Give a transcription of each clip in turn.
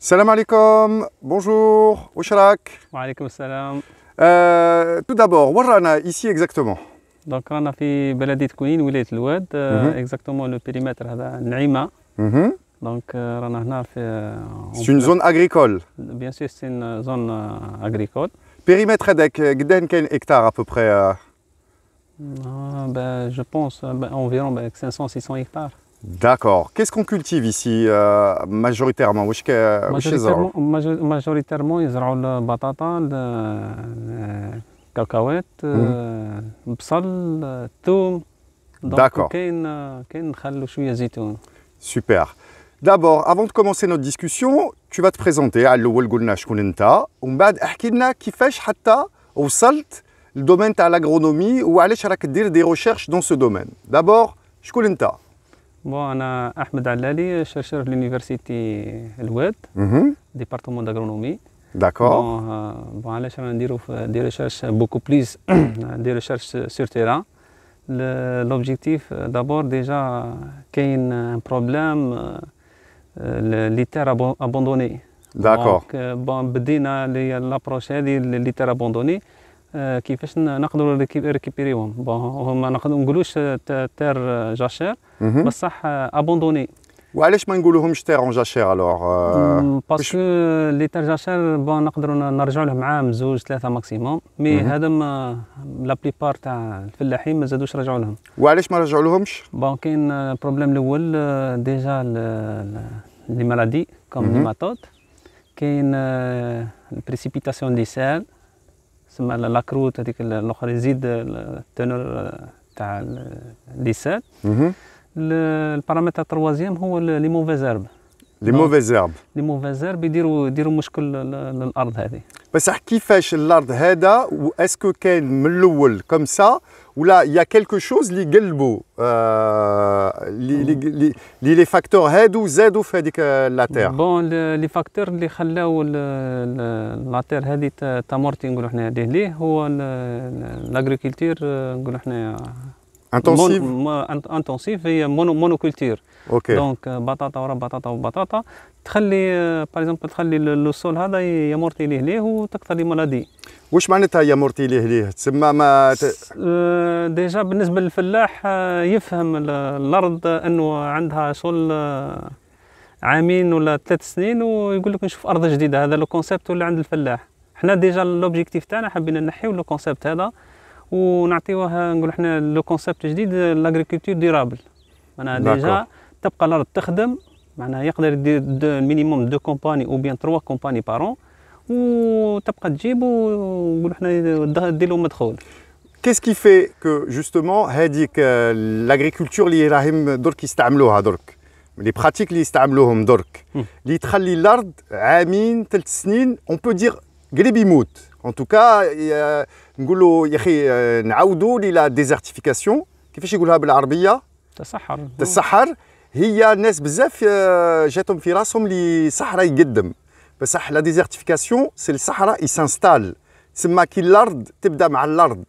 Salam alaikum, bonjour, واش راك؟ وعليكم السلام. Tout d'abord, ورانا ici exactement. دونك رانا في بلدية كونين ولاية الواد، اكزاكتومون لو بيريمتر هذا نعيمة. دونك رانا هنا في C'est une zone agricole. بيان سور سي ان زون اغريكول. Périmètre هذاك قداه كاين هكتار à peu près جو بونس انفيرون 500 600 هكتار. D'accord. Qu'est-ce qu'on cultive ici majoritairement واش يزرعوا؟ ماجوريتيرمون يزرعوا البطاطا، الكاكاوات، البصل، الثوم. D'accord. كاين نخلوا شويه زيتون. Super. D'abord, avant de commencer notre discussion, tu vas te présenter. على الأول قلنا شكون أنت، ومن بعد احكي لنا كيفاش حتى وصلت للدومين تاع l'agronomie وعلاش راك دير دي ريشيرش دون سو دومين. D'abord, شكون أنت؟ بون انا احمد علالي، شرشر في لونيفرسيتي الواد، ديبارتمون داغرونومي. داكور. بون علاش رانا نديرو دي ريشيرش بوكو بليس دي ريشيرش سور تيران. لوبجيكتيف دابور ديجا كاين بروبليم لي تير ابوندوني. داكور. بون بدينا لابروش هذه لي تير ابوندوني، كيفاش نقدروا ريكيبيريوهم. بون هما ما نقولوش تير جاشير بصح ابوندوني. وعلاش ما نقولوهمش تير اون جاشير الوغ؟ باسكو لي تير جاشير بون نقدروا نرجعوا لهم عام زوج ثلاثه ماكسيموم، مي هذم لا بليبار تاع الفلاحين ما زادوش رجعوا لهم. وعلاش ما رجعوا لهمش؟ بون كاين البروبليم الاول ديجا لي مالادي كوم نيماتود، كاين البريسيبيتاسيون دي سال سما لا كروت هذيك الاخرى يزيد التنور تاع لي سال. البارامتر التروازيام هو لي موفيز هيرب. لي موفيز هيرب. لي موفيز هيرب يديروا مشكل للارض هذه. بس كيفاش الارض هذا واسكو كاين من الاول كوم سا ولا يا كالكو شوز اللي قلبوا لي فاكتور هادو زادوا في هذيك لاتير؟ بون لي فاكتور اللي خلاو لاتير هذه تامورتي نقولوا حنا ليه هو لاغريكولتور نقولوا حنا انتونسيف، هي مونوكولتور. اوكي. دونك بطاطا ورا بطاطا وبطاطا تخلي باغ اكزومبل تخلي لو سول هذا يمورتي ليه وتكثر لي مالادي. واش معناتها يمورتي ليه تسمى ما ديجا بالنسبه للفلاح يفهم الارض انه عندها شغل عامين ولا 3 سنين ويقول لك نشوف ارض جديده. هذا لو كونسيبت ولا عند الفلاح. حنا ديجا لوبجيكتيف تاعنا حبينا نحيو لو كونسيبت هذا ونعطيوه نقول احنا لو كونسيبت جديد لاغريكولتور ديرابل. معناها ديجا تبقى الارض تخدم، معناها يقدر يدير مينيموم 2 كومباني او بيان 3 كومباني بارون وتبقى تجيب ونقول احنا دير له مدخول. Qu'est-ce qui fait que justement هذيك لاغريكولتور اللي راهم درك يستعملوها درك، لي براتيك اللي يستعملوهم درك اللي تخلي الارض عامين 3 سنين اون بو دير قريب يموت. ان توكا نقولوا يا اخي نعاودوا لي ديزرتيفيكاسيون. كيفاش يقولها بالعربيه؟ تصحر. هي الناس بزاف جاتهم في راسهم لي صحراء يقدم، بصح لا ديزرتيفيكاسيون سي الصحراء يسانستال. تسمى كي الارض تبدا مع الارض،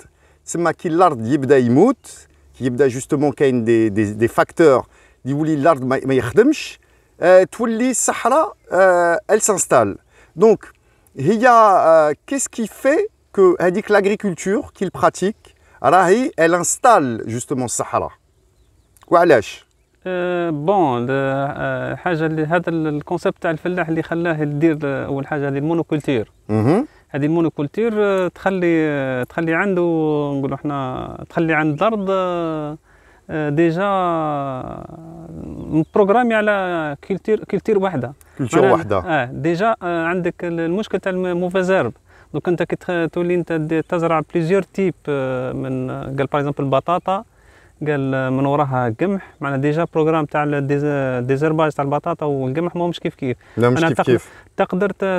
تسمى كي الارض يبدا يموت، يبدا جوستومون كاين دي فاكتور يولي الارض ما يخدمش، تولي الصحراء ال سانستال. دونك هي qu'est-ce qui fait que هذيك لاغريكولتور كي البراتيك راهي ال انستال جوستومون الصحراء. وعلاش؟ بون الحاجه اللي هذا الكونسيبت تاع الفلاح اللي خلاه يدير اول حاجه هذه المونوكولتور. هذه المونوكولتور تخلي عنده نقولوا احنا تخلي عند الارض ديجا بروغرامي على كولتور واحده. ديجا عندك المشكل تاع الموفيز هيرب. دونك انت كي تولي انت تزرع بليزيور تيب من قال باغ اكزومبل البطاطا، قال من وراها قمح، معناها ديجا بروغرام تاع الديزرباج تاع البطاطا والقمح ماهمش كيف. لا مش كيف.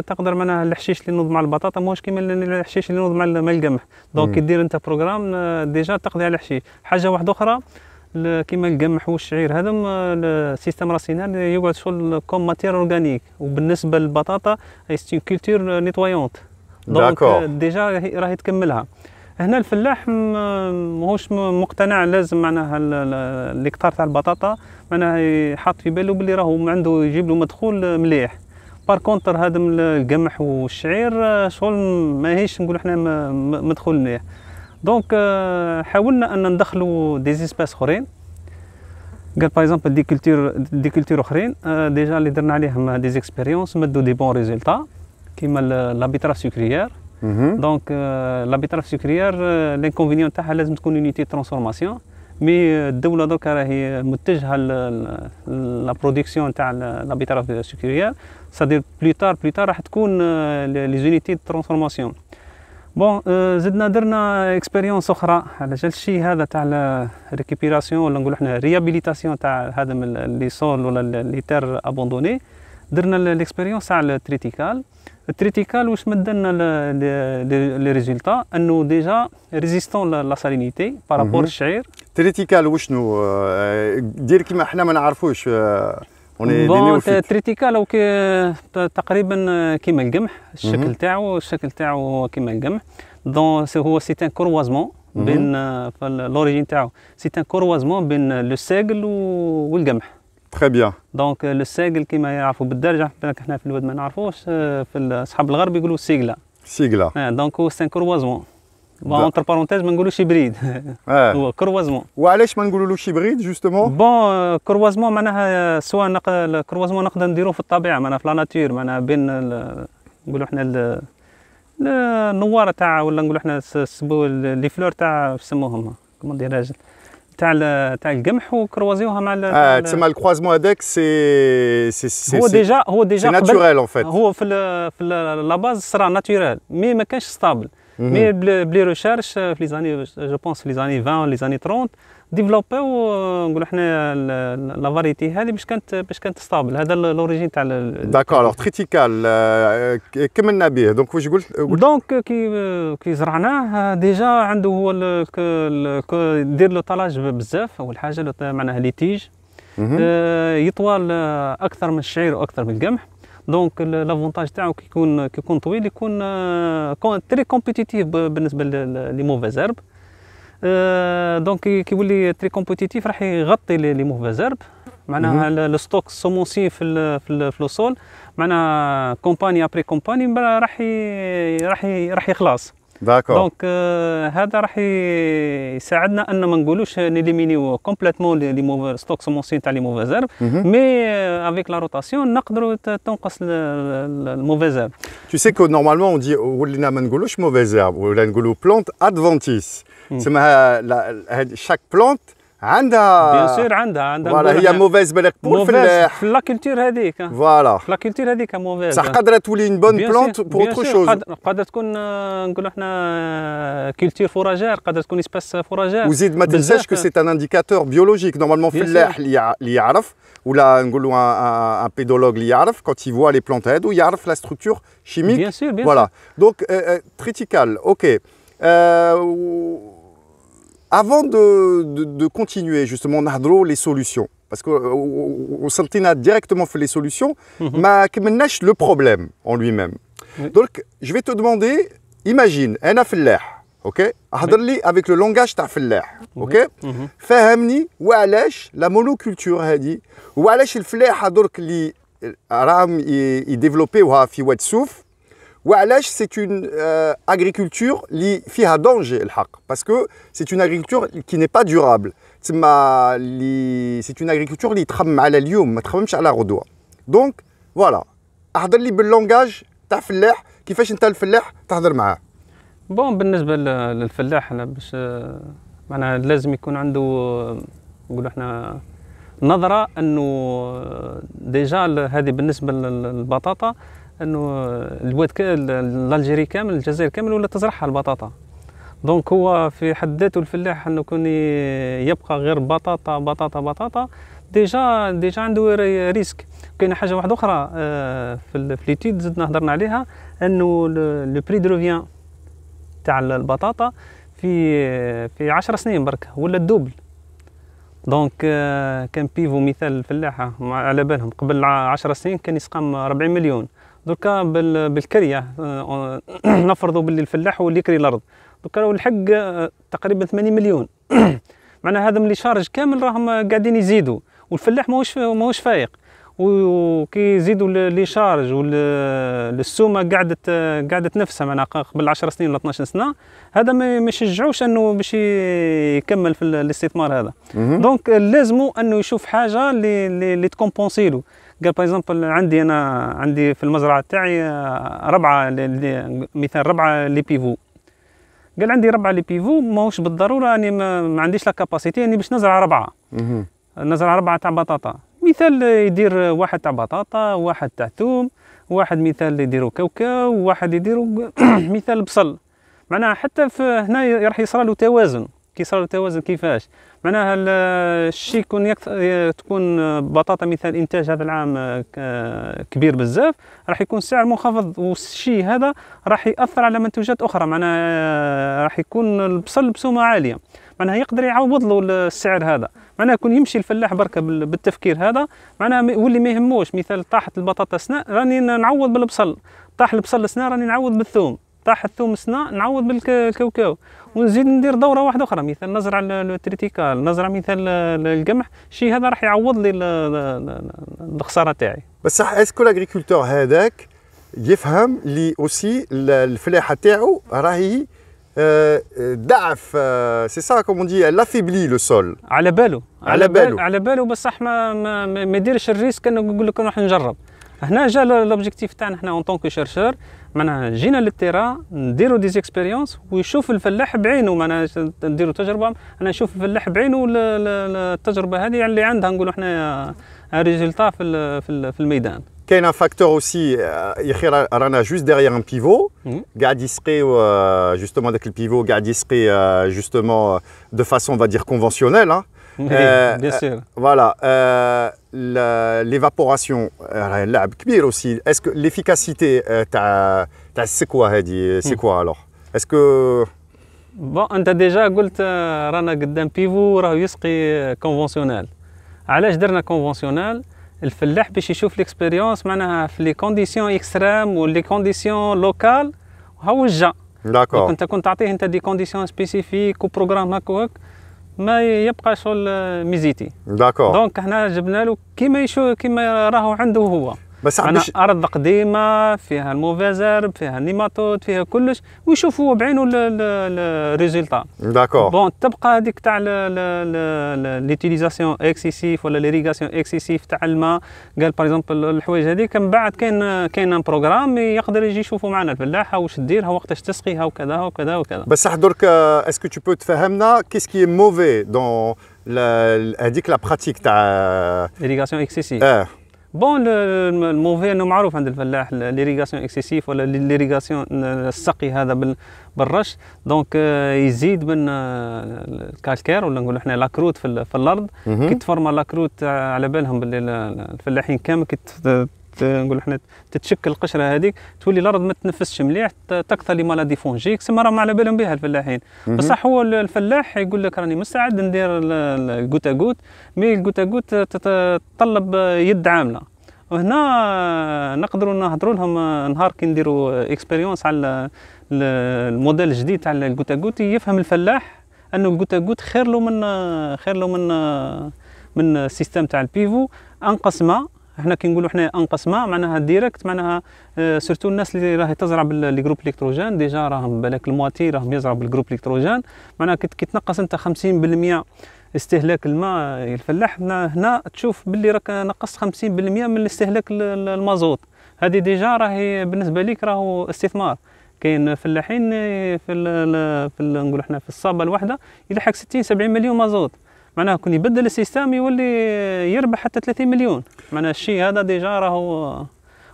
تقدر معناها الحشيش اللي ينوض مع البطاطا ماهوش كيما الحشيش اللي ينوض مع القمح. دونك كي دير انت بروغرام ديجا تقضي على الحشيش. حاجه واحده اخرى كيما القمح والشعير هذم السيستم راسينال يقعد شغل كوم ماتير اورغانيك، وبالنسبه للبطاطا سي كولتور نيتوايونت. دونك ديجا راهي تكملها. هنا الفلاح ماهوش مقتنع، لازم معناها الهكتار تاع البطاطا معناها يحط في باله بلي راهو عنده يجيب له مدخول مليح. بار كونتر هذا من القمح والشعير شغل ماهيش نقولوا احنا مدخول مليح. دونك حاولنا ان ندخلوا دي زيسباس اخرين، قال باغ اكزومبل دي كولتور اخرين ديجا اللي درنا عليهم دي زيكسبيريونس مدوا دي بون ريزولتا كيما لا بيتراف سكريير. دونك لا بيتراف سكريير لانكونفينيون تاعها لازم تكون يونيتي ترانسفورماسيون، مي الدوله دوكا راهي متجهه لا برودكسيون تاع لا بيتراف سكريير، سادير بلو تار راح تكون لي زونيتي ترانسفورماسيون. بون زدنا درنا اكسبيريونس اخرى على جال الشيء هذا تاع ريكيبيراسيون ولا نقولوا احنا ريابيليتاسيون تاع هذا من لي سول ولا لي تير ابوندوني. درنا الاكسبيريونس تاع التريتيكال واش مدلنا لي ريزولتا انه ديجا ريزيستون لا سالينيتي بارابور الشعير. تريتيكال وشنو دير كيما احنا ما نعرفوش بون تريتيكال او تقريبا كيما القمح، الشكل تاعو كيما القمح. دون هو سي ان كروازمون بين لوريجين تاعو سي ان كروازمون بين لو ساقل والقمح. تري بيان. دونك لو ساقل كيما يعرفوا بالدرجه، احنا في الواد ما نعرفوش، في اصحاب الغرب يقولوا سيغلا. دونك هو سي ان كروازمون. بون اونتر بارونتيز ما نقولوش بريد هو كروازمون. وعلاش ما نقولولوش بريد جوستومون؟ بون كروازمون معناها سواء كروازمون نقدر نديروه في الطبيعه، معناها في لا ناتور، معناها بين نقولوا احنا النواره تاع ولا نقولوا احنا لي فلور تاع يسموهم كومون ديراج تاع القمح وكروازيوها مع تسمى الكروازمون هذاك سي هو ديجا ناتوريل اون فيت. هو في لا باز صرا ناتوريل مي ما كانش ستابل. مي بلي ريشيرش في لي زاني جو بونس في لي زاني 20 لي زاني 30 ديفلوبيو نقولوا احنا لا فاريتي هذه باش كانت ستابل. هذا لوريجين تاع داكور. الوغ تريتيكال كملنا به. دونك واش قلت؟ دونك كي زرعناه ديجا عنده هو دير لو طالاج بزاف. اول حاجه معناها لي تيج يطول اكثر من الشعير واكثر من القمح. دونك لافونتاج تاعو كي يكون طويل يكون تري كومبيتيتيف بالنسبه لي موفيز هرب. دونك كي يولي تري كومبيتيتيف راح يغطي لي موفيز هرب، معناها لو ستوك سومونسي في لو سول، معناها كومباني ابري كومباني راح يخلص. داكور. دونك هذا راح يساعدنا ان ما نقولوش نيليمينيو كومبليتمون لي موفيز ستوك سومونسي تاع لي موفيز هرب، مي افيك لا روتاسيون نقدروا تنقص الموفيز هرب. Tu sais que normalement on dit ولينا ما نقولوش موفيز هرب ولا نقولوا بلانت ادفانتيس. تسمى chaque plante عندها بيان سور عندها فوالا هي موفيز بالك بور في لا كولتور هذيك. فوالا في لا كولتور هذيك موفيز صح. قادره تولي اون بون بلانت بور اوتر شوز. قادره تكون نقولوا احنا كولتور فوراجير، قادره تكون اسباس فوراجير. وزيد ما تنساش كو سي ان انديكاتور بيولوجيك. نورمالمون فلاح اللي يعرف ولا نقولوا ان بيدولوج اللي يعرف كونت يفوا لي بلانت هادو يعرف لا ستركتور شيميك. بيان سور فوالا. دونك تريتيكال اوكي. Avant de continuer, justement, on a les solutions. Parce qu'on s'entend directement sur les solutions, mais le problème en lui-même. Donc, je vais te demander, imagine, un fellah, ok? Avec le langage de fellah, ok? Fahmni, oualash, la monoculture, hadi, oualash le fellah, donc, il développé ou a fi Wadsouf. وعلاش c'est une agriculture اللي فيها danger الحق parce que c'est une agriculture qui n'est pas durable. تسمى c'est une agriculture اللي تخمم على اليوم ما تخممش على غدوه. دونك فوالا اهضر لي باللونجاج تاع فلاح كيفاش انت الفلاح تهضر معاه. بون بالنسبه للفلاح باش معناها لازم يكون عنده نقولوا احنا نظره انه ديجا هذه بالنسبه للبطاطا انه الواد الجزائر كامل ولا تزرعها البطاطا. دونك هو في حد ذاته الفلاح انه يكون يبقى غير بطاطا ديجا عنده ريسك. كاينه حاجه واحده اخرى في ليتيد زدنا هضرنا عليها انه لو بري دو روفيان تاع البطاطا في 10 سنين برك ولا الدوبل. دونك كان بيفو مثال الفلاحه على بالهم قبل 10 سنين كان يسقم 40 مليون. دركا بالكريه نفرضوا باللي الفلاح هو اللي يكري الارض، دركا راهو الحق تقريبا 80 مليون. معناها هذا ملي شارج كامل راهم قاعدين يزيدوا والفلاح ماهوش فايق. وكي يزيدوا لي شارج والسومه قاعده تنفسها معناها قبل 10 سنين ولا 12 سنه، هذا ما يشجعوش انه باش يكمل في الاستثمار هذا. دونك لازموا انه يشوف حاجه اللي تكومبونسي له. قال باغ اكزومبل عندي في المزرعه تاعي مثال 4 لي بيفو. قال عندي 4 لي بيفو، ماهوش بالضروره اني ما عنديش لا كاباسيتي اني باش نزرع 4 نزرع 4 تاع بطاطا. مثال يدير 1 تاع بطاطا، 1 تاع ثوم، 1 مثال يديروا كاوكاو، 1 يديروا مثال بصل. معناها حتى هنا راح يصرى له توازن. كي يصرى له توازن كيفاش؟ معناها الشيء تكون بطاطا مثال انتاج هذا العام كبير بزاف، راح يكون السعر منخفض، والشيء هذا راح ياثر على منتوجات اخرى. معناها راح يكون البصل بسومه عاليه، معناها يقدر يعوض له السعر هذا. معناها يكون يمشي الفلاح بركه بالتفكير هذا، معناها واللي ما يهموش مثال طاحت البطاطا سنة راني نعوض بالبصل، طاح البصل سنة راني نعوض بالثوم، طاح الثوم سنة نعوض بالكاوكاو، ونزيد ندير دوره واحده اخرى مثال نزرع التريتيكال، نزرع مثال القمح. الشيء هذا راح يعوض لي الخساره تاعي. بصح اسكو لاغريكولتور هذاك يفهم لي اوسي الفلاحه تاعو راهي ضعف، سي سا كومون دي لافيبلي لو سول. على باله بصح ما يديرش الريسك انه يقول لك نروح نجرب. هنا جا لوبجيكتيف تاعنا احنا اون طونك شيرشور، معناها جينا للتيران نديروا دي زيكسبيريونس ويشوف الفلاح بعينه، معناها نديروا تجربه انا نشوف الفلاح بعينه التجربه هذه اللي عندها نقولوا احنا ريزولتا في الميدان. كاين فاكتور اوسي يا اخي رانا جوست ديغيير ان بيفو قاعد يسقي جوستومون داك البيفو قاعد يسقي جوستومون دو فاسون فا دير كونفونسيونيل. Bien sûr. Voilà. L'évaporation, لعب كبير aussi. Est-ce que l'efficacité تاع السكوة هذه c'est quoi alors? Est-ce que بون انت ديجا قلت رانا قدام بيفو راه يسقي كونفونسيونيل. علاش درنا كونفونسيونيل؟ الفلاح باش يشوف ليكسبيريونس معناها في لي كونديسيون اكستريم ولي كونديسيون لوكال هو جا. داكور. انت كنت تعطيه انت دي كونديسيون سبيسيفيك وبروغرام هكاك ما يبقى شغل ميزيتي. داكور. دونك احنا جبنا له كيما راهو عنده هو. بس أنا أرض قديمة فيها الموفازرب فيها النيماتود فيها كلش، ويشوف هو بعينه الريزولتا. داكور. بون تبقى هذيك تاع ليتيليزاسيون اكسيسيف ولا ليريغاسيون اكسيسيف تاع الماء. قال باغ اكزومبل الحوايج هذيك من بعد كاين ان بروغرام يقدر يجي يشوفوا معنا الفلاحه واش ديرها وقتاش تسقيها وكذا وكذا وكذا. بصح درك اسكو تو بو تفهمنا كيس كي موفي دون هذيك لا براتيك تاع ليريغاسيون اكسيسيف. بون الموفي انه معروف عند الفلاح ليريغاسيون اكسيسيف ولا ليريغاسيون السقي هذا بالرش. دونك يزيد من الكالكير ولا نقولوا احنا لاكروت في الارض. كي تفرما لاكروت على بالهم باللي الفلاحين كامل نقولوا احنا تتشكل القشره هذيك تولي الارض ما تنفسش مليح، تكثر لي مالادي فونجيك سما راهم على بالهم بها الفلاحين. بصح هو الفلاح يقول لك راني مستعد ندير الكوتا كوت، مي الكوتا كوت تتطلب يد عامله. وهنا نقدروا نهضروا لهم نهار كي نديروا اكسبيريونس على الموديل الجديد تاع الكوتا كوت، يفهم الفلاح انه الكوتا كوت خير له من السيستم تاع البيفو. انقص ماء، احنا كي نقولوا احنا انقص ماء معناها ديريكت، معناها سورتو الناس اللي راهي تزرع بالجروب الكتروجين ديجا راهم بالك المواتي راهم يزرعوا بالجروب الكتروجين. معناها كي تنقص انت 50% استهلاك الماء الفلاح، هنا تشوف باللي راك نقصت 50% من استهلاك المازوت. هذه ديجا راهي بالنسبه ليك راهو استثمار. كاين فلاحين في نقولوا احنا في الصابه الواحده يلحق 60-70 مليون مازوت. معناها كون يبدل السيستم يولي يربح حتى 30 مليون. معناها الشيء هذا ديجا راهو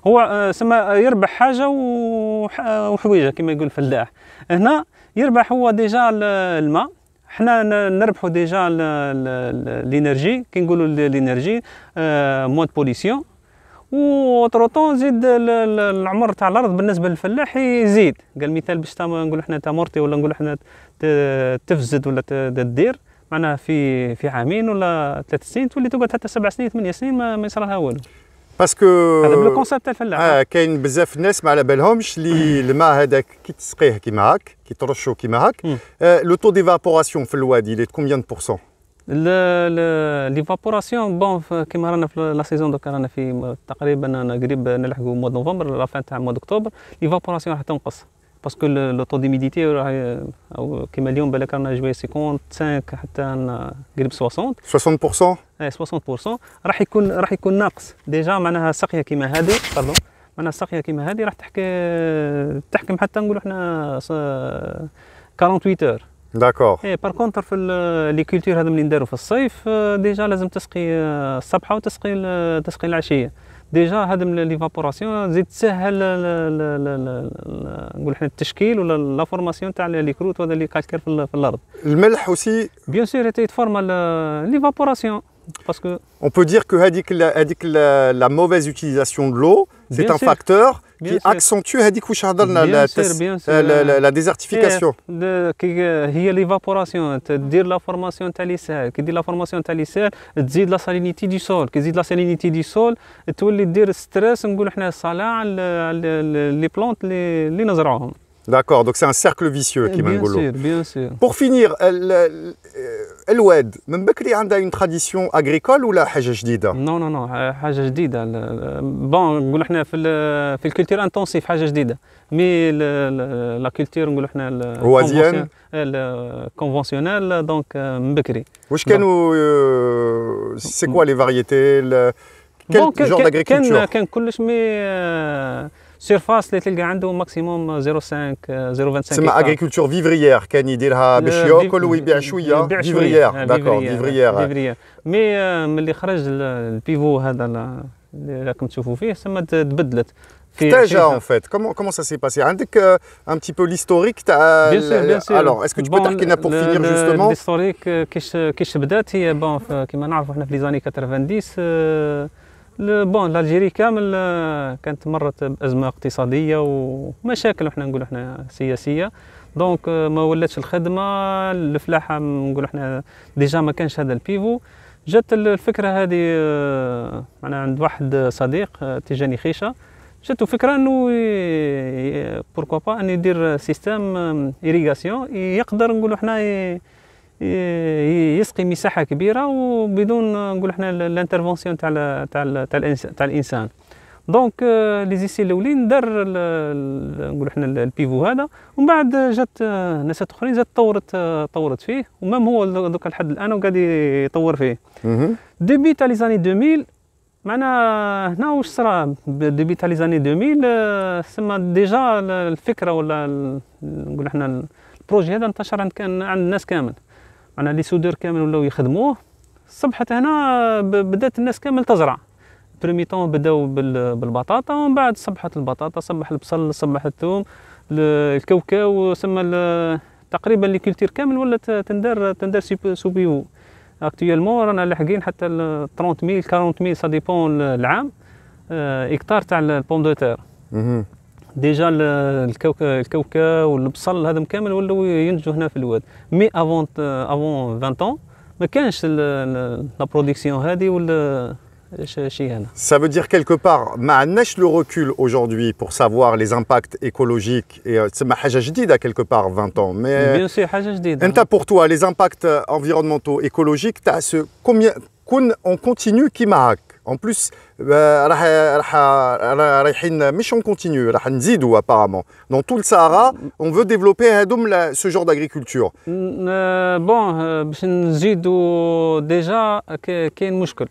هو سما يربح حاجه وحويجه كما يقول الفلاح. هنا يربح هو ديجا الماء، حنا نربحوا ديجا الانرجي. كي نقولوا الانرجي مود بوليسيون، وطروطون زيد العمر تاع الارض بالنسبه للفلاح يزيد. قال مثال باش نقولوا احنا تامورتي ولا نقولوا احنا تفزد ولا تدير، معناها في عامين ولا 3 سنين تولي تقعد حتى 7 سنين 8 سنين ما يصير لها والو. باسكو هذا بالكونسيبت تاع الفلاح. كاين بزاف الناس ما على بالهمش اللي الماء هذاك كي تسقيه كيما هاك كي ترشو كيما هاك، لو تو ديفابوراسيون في الوادي اللي كومبيان بورسون؟ ليفابوراسيون بون كيما رانا في لا سيزون دوكا رانا في تقريبا انا قريب نلحقوا مود نوفمبر لا فان تاع مود اكتوبر ليفابوراسيون راح تنقص باسكو لو طو ديميديتي راهي او كيما اليوم بالك رانا جوي 55 حتى قريب 60 60%. اي 60% راح يكون ناقص ديجا معناها سقيه كيما هذه باردون معناها سقيه كيما هذه راح تحكم حتى نقولوا احنا 48 اور. D'accord. اي بار كونتر في لي كولتور هذو اللي نداروا في الصيف ديجا لازم تسقي الصبحه وتسقي العشيه ديجا هذا من ليفابوراسيون تزيد تسهل نقول احنا التشكيل ولا لا فورماسيون تاع لي كروت وهذا اللي كالكير في الارض. الملح aussi. بيان سور يتفورما ليفابوراسيون باسكو on peut dire que la mauvaise utilisation de l'eau c'est un facteur qui accentue هذيك واش هضرنا la désertification. هي ليفابوراسيون تدير لا فورماسيون تاع لي سال كي دير لا فورماسيون تاع لي سال تزيد لا سالينيتي دي سول كي تزيد لا سالينيتي دي سول تولي دير ستريس نقول احنا صلاع لي بلونت اللي نزرعوهم. D'accord, donc c'est un cercle vicieux qui bien sûr, bien sûr. Pour finir, الواد من بكري عندها une tradition agricole ولا حاجة جديدة؟ نو نو نو حاجة جديدة. بون نقول احنا في الكولتور انتونسيف حاجة جديدة مي لا كولتور نقول احنا هوازيان الكونفونسيونيل دونك من بكري. واش كانوا سي كوا لي فارييتي quel genre d'agriculture؟ كان كلش مي سيرفاس اللي تلقى عنده ماكسيموم 0.5 0.25 تسمى اغريكولتور فيفريير كان يديرها باش ياكل ويبيع شويه فيفريير داكور فيفريير مي ملي خرج البيفو هذا اللي راكم تشوفوا فيه تسمى تبدلت Déjà en fait, comment ça s'est passé? عندك un petit peu l'historique تاع alors est-ce que tu peux تحكي لنا pour finir justement l'historique كيش بدات هي بون كيما نعرفوا احنا في لي زاني 90 بون الجيري كامل كانت مرت بازمه اقتصاديه ومشاكل احنا نقول احنا سياسيه دونك ما ولاتش الخدمه الفلاحه نقول احنا ديجا ما كانش هذا البيفو جات الفكره هذه معنا عند واحد صديق تيجاني خيشه جاتو فكره انه بوركوا با انه يدير سيستم ايريغاسيون يقدر نقولوا احنا يسقي مساحه كبيره وبدون نقول احنا الانترفونسيون تاع الانسان دونك لي زيسي الاولين دار نقول احنا البيفو هذا ومن بعد جات ناس اخرين زاد طورت فيه ومام هو دوك لحد الان وقاعد يطور فيه ديبي تاع لي زاني 2000 معنا هنا واش صرا ديبي تاع لي زاني 2000 سما ديجا الفكره ولا نقول احنا البروجي هذا انتشر عند الناس كامل معنا لي سودور كامل ولاو يخدموه صبحت هنا بدات الناس كامل تزرع بريمي طون بداو بالبطاطا ومن بعد صبحت البطاطا صبح البصل صبح الثوم الكاوكاو سما تقريبا لي كولتور كامل ولات تندار سو بيو اكطويلمون رانا لاحقين حتى 30000 40000 سا ديبون العام هكتار تاع البوم دو تير ديجا الكاوكاو والبصل هذا كامل ولاو ينتجوا هنا في الواد مي افون 20 ما كانش لا برودكسيون هذه ولا شيء هنا. Ça veut dire quelque part ما عندناش le recul aujourd'hui pour savoir les impacts écologiques et تسمى حاجه جديده quelque part 20 ans mais bien sûr حاجه جديده. انت pour toi les impacts environnementaux écologiques تاع combien كون on continue كيما هاك en plus رايحين مش on continue راح نزيدوا apparemment dans tout le Sahara on veut développer هذوم ce genre d'agriculture. بون باش نزيدوا ديجا كاين مشكل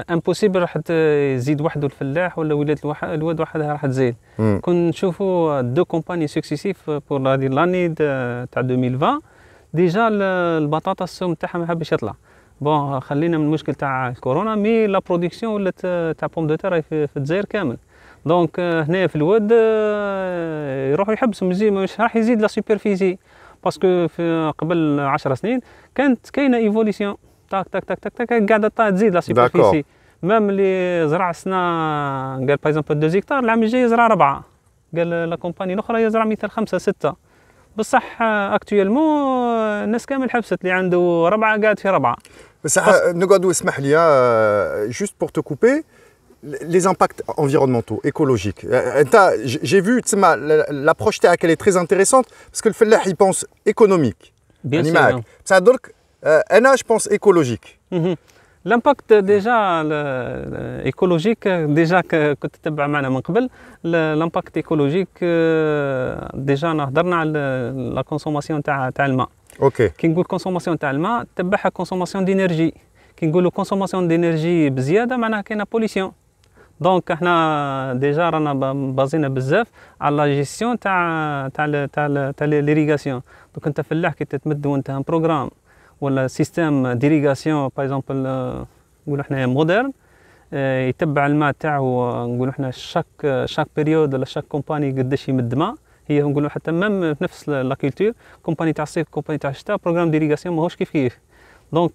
امبوسيبل راح تزيد وحده الفلاح ولا ولايه الواد وحدها راح تزيد كون نشوفوا دو كومباني سكسيسيف بور هذه لاني تاع 2020 ديجا البطاطا السوم تاعها ما حبش يطلع بون خلينا من المشكل تاع الكورونا مي لا برودكسيون ولات تاع بوم دو تير في الجزائر كامل دونك هنايا في الواد يروحوا يحبسوا مش راح يزيد لا سوبرفيسي باسكو في قبل 10 سنين كانت كاينه ايفوليسيون تاك تاك تاك تاك تاك قاعده تزيد لا سوبرفيسي مام اللي زرع السنه قال باغ اكزومبل 2 هكتار العام الجاي يزرع 4 قال لا كومباني الاخرى يزرع مثال 5 6 بصح اكطويلمون الناس كامل حبست اللي عنده 4 قاعد في 4 بس نقعدوا اسمح لي juste pour te couper les impacts environnementaux écologiques j'ai vu تسمى l'approche تاعك elle est très intéressante parce que الفلاح il pense économique bien sûr بصح درك انا جو بونس ايكولوجيك. لامباكت ديجا ايكولوجيك ديجا كنت تتبع معنا من قبل. لامباكت ايكولوجيك ديجا هضرنا على لا كونسوماسيون تاع الماء. اوكي كي نقول كونسوماسيون تاع الماء تبعها كونسوماسيون دينيرجي. كي نقولوا كونسوماسيون دينيرجي بزياده معناها كاينه بوليسيون. دونك احنا ديجا رانا بازينا بزاف على لا جيستيون تاع ليريغاسيون. دونك انت فلاح كي تتمد وانت ان بروغرام ولا سيستيم ديريغاسيون باغ اكزومبل نقولوا حنايا مودرن يتبع الماء تاعو. نقولوا حنا شاك بيريود ولا شاك كومباني قداش يمد ماء. هي نقولوا حتى ميم في نفس لا كولتور كومباني تاع الصيف كومباني تاع الشتاء بروغرام ديريغاسيون ماهوش كيف. دونك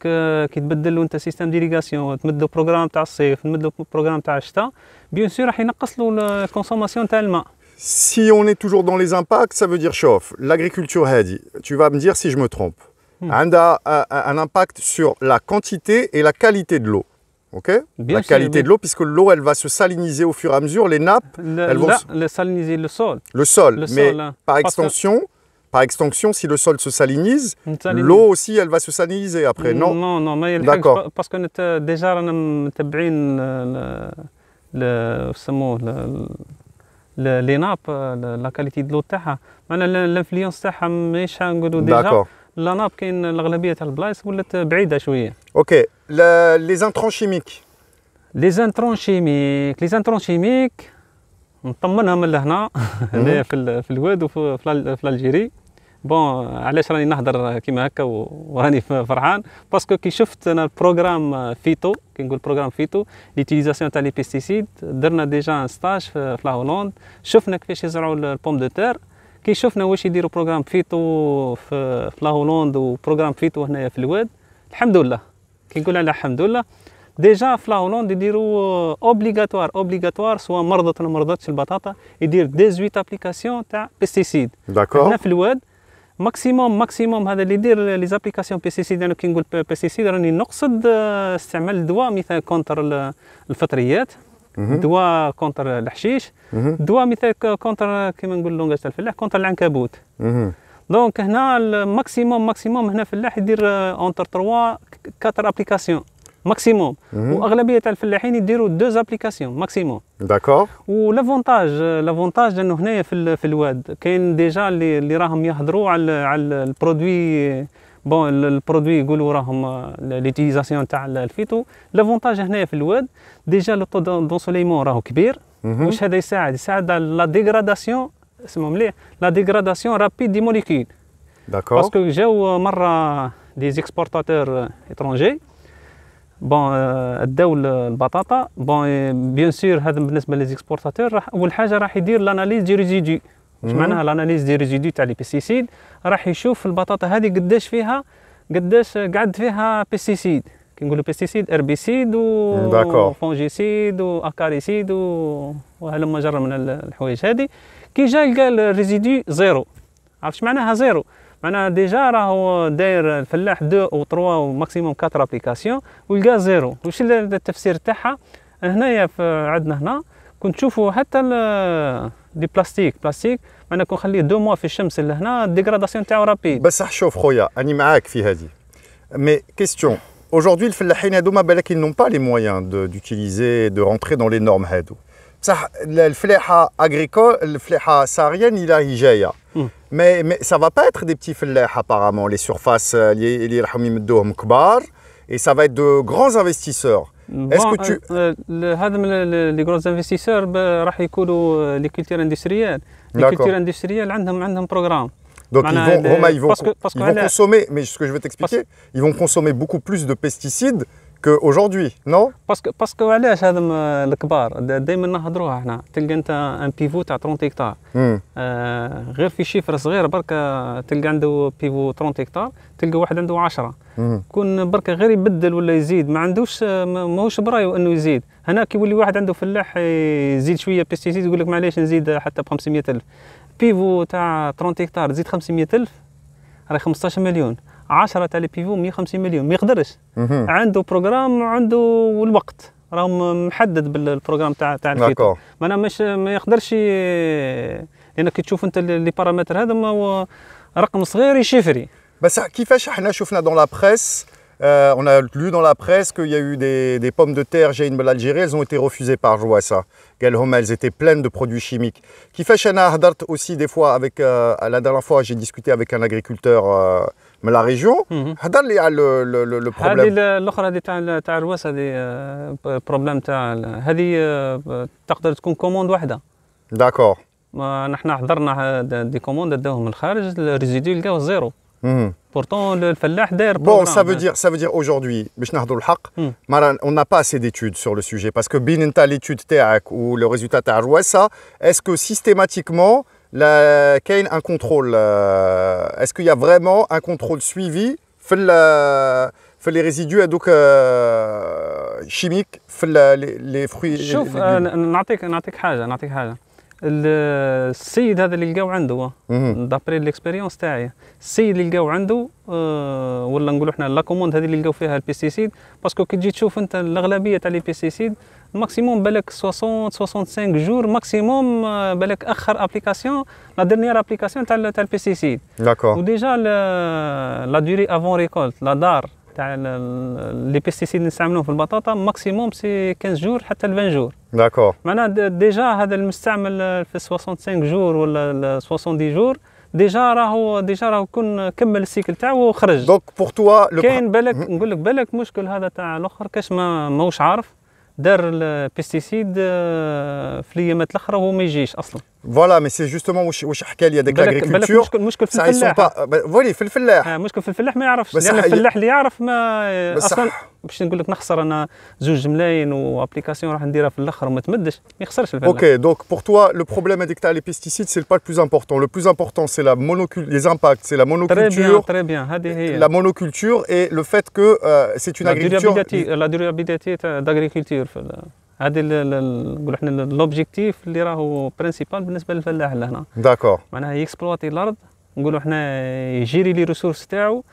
كي تبدل وانت سيستيم ديريغاسيون تمد له بروغرام تاع الصيف تمد له بروغرام تاع الشتاء بيان سور راح ينقص له الكونسوماسيون تاع الماء. Si on est toujours dans les impacts, ça veut dire chauffe. L'agriculture hadi, tu vas me dire si je me trompe. A un impact sur la quantité et la qualité de l'eau. Ok? La qualité de l'eau, puisque l'eau, elle va se saliniser au fur et à mesure, les nappes, elles vont saliniser le sol. Le sol, mais par extension, si le sol se salinise, l'eau aussi, elle va se saliniser après, non? Non, mais d'accord. Parce que déjà, on a les nappes, la qualité de l'eau تاعها. معناها l'influence تاعها ماهيش نقولوا ديجا. لا ناب كاين الاغلبيه تاع البلايص ولات بعيده شويه. اوكي لي انترون شيميك. لي انترون شيميك نطمنهم من لهنا هنايا في الواد وفي الجيري. بون علاش راني نهضر كيما هكا وراني فرحان باسكو كي شفت انا البروغرام فيتو. كي نقول بروغرام فيتو ليتيليزاسيون تاع لي بيستيسيد درنا ديجا ان ستاج في لا هولندا. شفنا كيفاش يزرعوا البوم دو تير. كي شفنا واش يديروا بروغرام فيتو في لا هولند وبروغرام فيتو هنايا في الواد الحمد لله. كي نقول على الحمد لله ديجا في لا هولند يديروا اوبليغاتوار سواء مرضت ولا مرضتش البطاطا يدير 18 ابليكاسيون تاع بيستيسيد. داكور هنا في الواد ماكسيموم هذا اللي يدير لي زابليكاسيون بيستيسيد. انا كي نقول بيستيسيد راني نقصد استعمال الدواء مثلا كونتر الفطريات دواء كونتر الحشيش دواء مثال كونتر كيما نقول لونغاج تاع الفلاح كونتر العنكبوت. دونك هنا الماكسيموم هنا الفلاح يدير اونتر 3 4 ابليكاسيون ماكسيموم. واغلبيه تاع الفلاحين يديروا 2 ابليكاسيون ماكسيموم. داكور. لافونتاج انه هنايا في الواد كاين ديجا اللي راهم يهضروا على البرودوي. بون البرودوي يقولوا راهم ليتيليزاسيون تاع الفيتو. لافونتاج هنايا في الواد ديجا لو طو دونسوليمون راهو كبير. واش هذا يساعد على لا ديغراداسيون. اسمعوا مليح لا ديغراداسيون رابيد دي موليكول. داكور. باسكو جاو مره دي زيكسبورتاتور اترونجي بون اداو البطاطا. بون بيان سور هذا بالنسبه للزيكسبورتاتور اول حاجه راح يدير لاناليز دي ريزيدو. واش معناها لاناليز دي ريزيدو تاع لي بيستيسيد. راح يشوف البطاطا هذه قداش قعد فيها بيستيسيد. كي نقولوا بيستيسيد اربيسيد وفونجيسيد واكاريسيد وهلما جرى من الحوايج هذه. كي جا يلقى الريزيدو زيرو. عرفت معناها زيرو؟ معناها ديجا راهو داير الفلاح 2 او 3 وماكسيموم 4 ابليكاسيون ويلقى زيرو. واش التفسير تاعها؟ هنايا عندنا هنا كنت تشوفوا حتى دي بلاستيك معناها كون خليه 2 موا في الشمس لهنا الديغراداسيون تاعو رابيد. بصح شوف خويا راني معاك في هذه. مي كيستيون aujourd'hui الفلاحين هذوما بالك ils n'ont pas les moyens d'utiliser de rentrer dans les normes هادو. بصح الفلاحه agricole الفلاحه ساريين الى جايه. Mais ça va pas être des petits فلاح apparemment. Les surfaces اللي راحوا يمدوهم كبار et ça va être de grands investisseurs. Est-ce que tu هذا من لي غروز انفستيسور راح يكونوا لي كولتور اندستريال. لي كولتور اندستريال عندهم بروغرام. Donc ils vont consommer, mais ce que je vais t'expliquer, ils vont consommer beaucoup plus de pesticides qu'aujourd'hui, non? باسكو علاش هذا الكبار دائما نهضروها احنا. تلقى انت ان بيفو تاع 30 هكتار غير في شيفر صغير بركه تلقى عنده بيفو 30 هكتار تلقى واحد عنده 10 كون بركه غير يبدل ولا يزيد ما عندوش ماهوش برايو انه يزيد. هنا كي يولي واحد عنده فلاح يزيد شويه بيستيسيد يقول لك معليش نزيد حتى ب 500,000. بيفو تاع 30 هكتار تزيد 500,000 راهي 15 مليون. 10 تاع لي بيفو 150 مليون ما يقدرش. عنده بروغرام وعنده الوقت راهم محدد بالبروغرام تاع الفيتو. معناها ما يقدرش لانك كي تشوف انت لي بارامتر هذا هو رقم صغير يشفري. بس كيفاش احنا شفنا dans la presse on a lu dans la presse qu'il y a eu des pommes de terre جايين من الجيري, elles ont été refusées par Joassa. Elles étaient pleines de produits chimiques. كيفاش انا هضرت aussi des fois avec la dernière fois j'ai discuté avec un agriculteur من la région. هضر لي على le problème. هذه الاخرى هذه تاع الواسه هذه بروبليم تاع هذه تقدر تكون كوموند واحده. D'accord. نحن حضرنا دي كوموند داوهم من الخارج الريزيدو لقاوه زيرو. Pourtant الفلاح داير Bon, ça veut dire aujourd'hui, باش نهضروا الحق, on n'a pas assez d'études sur le sujet parce que بين انت l'étude تاعك ou le résultat تاع Joassa, est-ce que systématiquement كاين un contrôle, est-ce qu'il y a vraiment un contrôle suivi في les résidus هذوك chimiques في les fruits. شوف نعطيك حاجه. السيد هذا اللي لقاو عنده دابري ليكسبيريونس تاعي, السيد اللي لقاو عنده ولا نقولوا احنا لا كوموند هذه اللي لقاو فيها البيستيسيد, باسكو كي تجي تشوف انت الاغلبيه تاع لي بيستيسيد ماكسيموم بالك 65 جور ماكسيموم بالك اخر ابليكاسيون لا ديرنيير ابليكاسيون تاع البيستيسيد. داكور. وديجا لا دوري افون ريكولت لا دار تاع لي بيستيسيد اللي نستعملوهم في البطاطا ماكسيموم سي 15 جور حتى 20 جور. داكور. معناها ديجا هذا المستعمل في 65 جور ولا 70 جور ديجا راهو كون كمل السيكل تاعو وخرج. دونك بور توا كاين بالك نقول لك بالك مشكل هذا تاع الاخر كاش ماهوش عارف دار البيستيسيد في الايامات الاخرى وهو ما يجيش اصلا. فوالا مي سي جوستومون واش حكى لي هذاك لاغريكولتور. مشكل في الفلاح. فولي في الفلاح. مشكل في الفلاح ما يعرفش, لان الفلاح اللي يعرف ما اصلا باش نقول لك نخسر انا 2 ملايين وابليكاسيون راح نديرها في الاخر وما تمدش ما يخسرش الفلاح. اوكي دونك بور توا لو بروبليم هذيك تاع لي بيستيسيد سي با بلوز امبورطون. لو بلوز امبورطون سي لا مونوكولتور, لي امباكت سي لا مونوكولتور. تري بيان هذه هي la monoculture et le fait que c'est une agriculture. لا دورابيليتي تاع داغريكولتور هذه نقولوا احنا لوبجيكتيف اللي راهو برينسيبال بالنسبه للفلاح لهنا. داكور. معناها يكسبلواتي الارض, نقولوا احنا يجيري لي ريسورس تاعو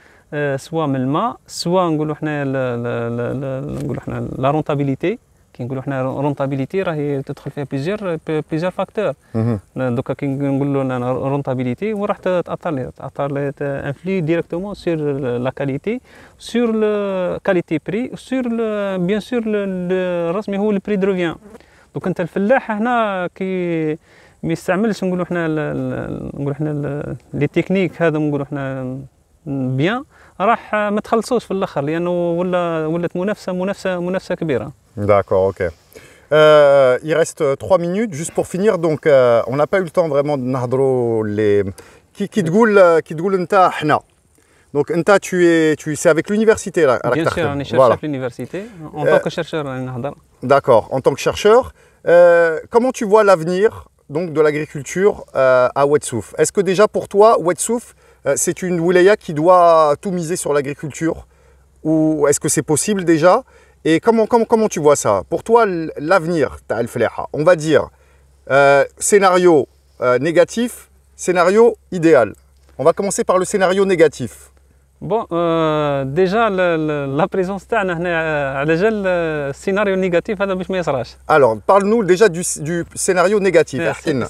سواء من الماء سواء نقولوا احنا نقولوا احنا لا رونتابيليتي. كي نقولوا احنا رونتابيليتي راهي تدخل فيها بليزيور فاكتور. دوكا كي نقولوا انا رونتابيليتي وراح تاثر لي انفلي ديريكتومون سور لا كاليتي سور كاليتي بري سور بيان سور الرسمي هو البري دو ريفيان. دوك انت الفلاح هنا كي ما يستعملش نقولوا احنا لي تكنيك هذا نقولوا احنا بيان راح ما تخلصوش في الاخر لانه ولات منافسه كبيره. D'accord, ok. Il reste 3 minutes, juste pour finir. Donc, on n'a pas eu le temps vraiment de نهضروا les qui تقول انت حنا. Donc, انت c'est avec l'université là. Bien sûr, on est chercheur à l'université. En tant que chercheur, نهضر. D'accord, en tant que chercheur, comment tu vois l'avenir donc de l'agriculture à Oued-Souf? Est-ce que déjà pour toi, Oued-Souf, c'est une wilaya qui doit tout miser sur l'agriculture, ou est-ce que c'est possible déjà? Et comment tu vois ça? Pour toi, l'avenir, on va dire scénario négatif, scénario idéal. On va commencer par le scénario négatif. Bon, déjà la présence تاعنا هنا على جال السيناريو نيجاتيف هذا باش ما يصراش. Alors, parle-nous déjà du scénario négatif.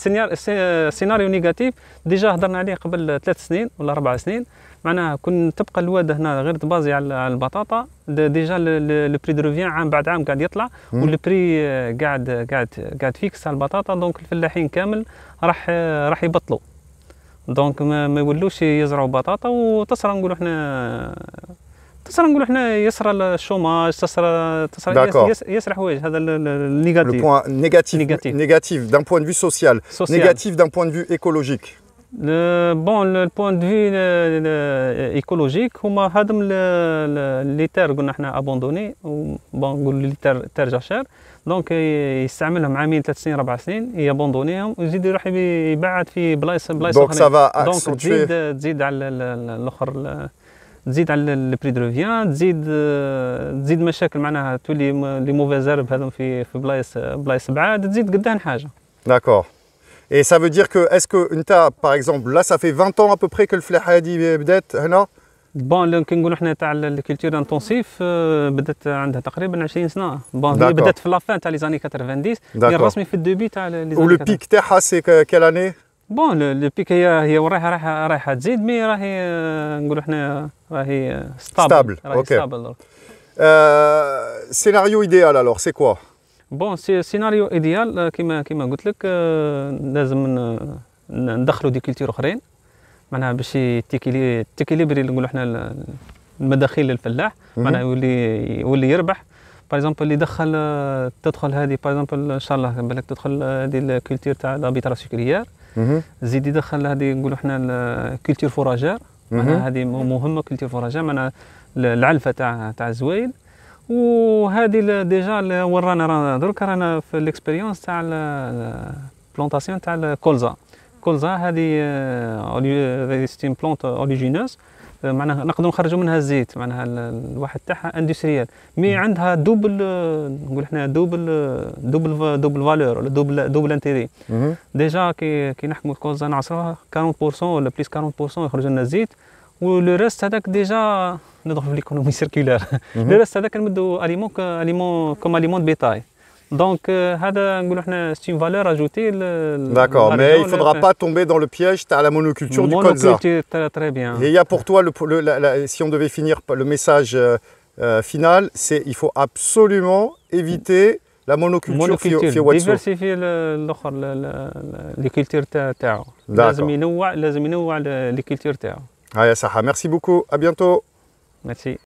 السيناريو نيجاتيف ديجا هضرنا عليه قبل 3 سنين ولا 4 سنين. معناها كون تبقى الواد هنا غير تبازي على البطاطا ديجا لو بري دو ريفيان عام بعد عام قاعد يطلع والبري قاعد فيكس على البطاطا. دونك الفلاحين كامل راح يبطلوا. دونك ما يولوش يزرعوا بطاطا وتصرى نقولوا احنا يسرى الشوماج تسرى يسرى حوايج. هذا النيجاتيف. Le point négatif d'un point de vue social. Négatif d'un point de vue écologique. le point de vue écologique هما هادم لي تير قلنا احنا ابوندوني نقول لي تير جاشير. دونك يستعملهم عامين 3 سنين 4 سنين يابوندونيهم ويزيد يروح يبعد في بلايص اخرين. دونك تزيد على الاخر تزيد على البري دو ريفيان تزيد مشاكل معناها تولي لي موفيز هرب هذم في بلايص بعاد تزيد قدام حاجه. D'accord. Et ça veut dire que, est-ce que par exemple, là, ça fait 20 ans à peu près que le flaha هذه بدات هنا؟ بون كي نقولوا احنا تاع الكولتور انتونسيف بدات عندها تقريبا 20 سنه. بون هي بدات في لافان تاع لي زاني 90 الرسمي في الدوبي تاع لي زاني. ولو بيك تاعها سي كيل اني؟ بون لو بيك هي رايحه تزيد مي راهي نقولوا حنا راهي ستابل Stable, ok. ستابل. Scénario idéal alors, c'est quoi? بون سيناريو ايديال كيما قلت لك لازم ندخلوا دي كولتور اخرين معناها باش تيكيليبري نقولوا حنا المداخيل للفلاح معناها يولي يربح. باغ اكزومبل اللي دخل تدخل هذه باغ اكزومبل ان شاء الله بالك تدخل هذه الكولتور تاع لابيترا سيكوليير، زيد يدخل هذه نقولوا حنا الكولتور فوراجير معناها هذه مهمه كولتور فوراجير معناها العلفه تاع الزوايد. وهذه ديجا اللي ورانا درك رانا في الاكسبيريونس تاع البلونطاسيون تاع الكولزا. الكولزا هذه ستيم بلونت اوريجينوز معناها نقدروا نخرجوا منها الزيت معناها الواحد تاعها اندستريال مي عندها دوبل نقول احنا دوبل فالور ولا دوبل انتيري. ديجا كي نحكموا الكولزا نعصروها 40% ولا بليس 40% يخرج لنا الزيت ولو ريست هذاك ديجا ندخل في ليكونومي سيركولير. لو ريست هذاك نمدوا اليمون كوم اليمون بيتاي. Donc هذا نقولوا احنا c'est une valeur ajoutée. D'accord, mais il ne faudra pas tomber dans le piège à la monoculture du colza. Monoculture, très bien. Et il y a pour toi, si on devait finir le message final, c'est il faut absolument éviter la monoculture في واتسو. diversifier الاخر لي كولتور تاعو. لازم ينوع لي كولتور تاعو. Ah, Saha, merci beaucoup, à bientôt. Merci.